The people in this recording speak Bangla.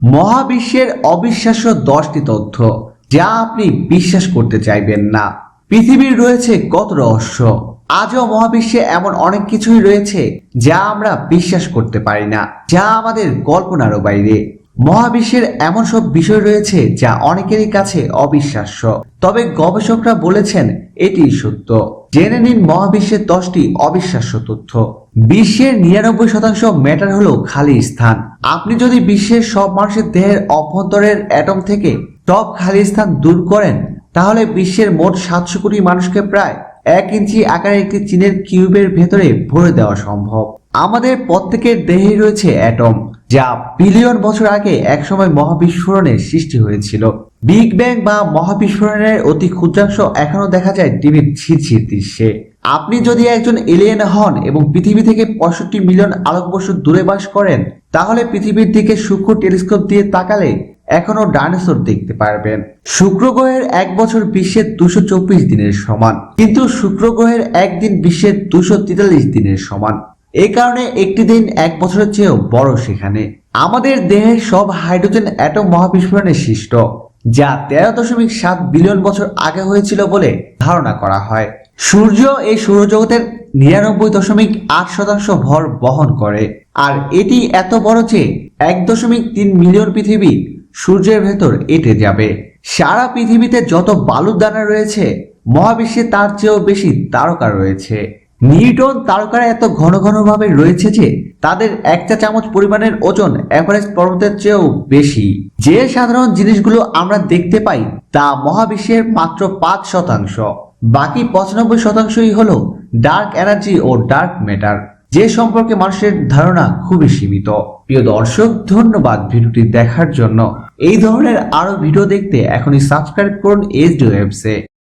মহাবিশ্বের অবিশ্বাস্য 10টি তথ্য যা আপনি বিশ্বাস করতে চাইবেন না। পৃথিবীর রয়েছে কত রহস্য। আজও মহাবিশ্বে এমন অনেক কিছুই রয়েছে যা আমরা বিশ্বাস করতে পারি না, যা আমাদের কল্পনারও বাইরে। মহাবিশ্বের এমন সব বিষয় রয়েছে যা অনেকেরই কাছে অবিশ্বাস্য, তবে গবেষকরা বলেছেন এটি সত্য। জেনে নিন মহাবিশ্বের 10টি অবিশ্বাস্য তথ্য। বিশ্বের 99% ম্যাটার হলো খালি স্থান। আপনি যদি বিশ্বের সব মানুষের দেহের অভ্যন্তরের অ্যাটম থেকে সব খালি স্থান দূর করেন, তাহলে বিশ্বের মোট 700 কোটি মানুষকে প্রায় 1 ইঞ্চি আকারের একটি চীনের কিউবের ভেতরে ভরে দেওয়া সম্ভব। আমাদের প্রত্যেকের দেহে রয়েছে অ্যাটম, যা বিলিয়ন বছর আগে একসময় মহাবিস্ফোরণের সৃষ্টি হয়েছিল। বিগ ব্যাং বা মহাবিস্ফোরণের অতি ক্ষুদ্রাংশ এখনো দেখা যায় টিভির ঝিরঝির দৃশ্যে। আপনি যদি একজন এলিয়েন হন এবং পৃথিবী থেকে 65 মিলিয়ন আলোকবর্ষ দূরে বাস করেন, তাহলে পৃথিবীর দিকে সূক্ষ্ম টেলিস্কোপ দিয়ে তাকালে এখনো ডাইনোসর দেখতে পারবেন। শুক্র গ্রহের 1 বছর বিশ্বের 224 দিনের সমান, কিন্তু শুক্র গ্রহের একদিন বিশ্বের 243 দিনের সমান। এই কারণে একটি দিন 1 বছরের চেয়েও বড় সেখানে। আমাদের দেহের সব হাইড্রোজেন অ্যাটম মহাবিস্ফোরণে সৃষ্ট, যা 13.7 বিলিয়ন বছর আগে হয়েছিল বলে ধারণা করা হয়। সূর্য এই সৌরজগতের 99.8% ভর বহন করে, আর এটি এত বড় যে 1.3 মিলিয়ন পৃথিবী সূর্যের ভেতর এঁটে যাবে। সারা পৃথিবীতে যত বালুর দানা রয়েছে, মহাবিশ্বে তার চেয়েও বেশি তারকা রয়েছে। নিউটন তারকারা এত ঘন ঘন ভাবে রয়েছে যে তাদের 1 চা চামচ পরিমাণের ওজন এভারেস্ট পর্বতের চেয়েও বেশি। যে সাধারণ জিনিসগুলো আমরা দেখতে পাই তা মহাবিশ্বের মাত্র 5%। বাকি 95%ই হলো ডার্ক এনার্জি ও ডার্ক ম্যাটার, যে সম্পর্কে মানুষের ধারণা খুবই সীমিত। প্রিয় দর্শক, ধন্যবাদ ভিডিওটি দেখার জন্য। এই ধরনের আরো ভিডিও দেখতে এখনই সাবস্ক্রাইব করুন HD Waves।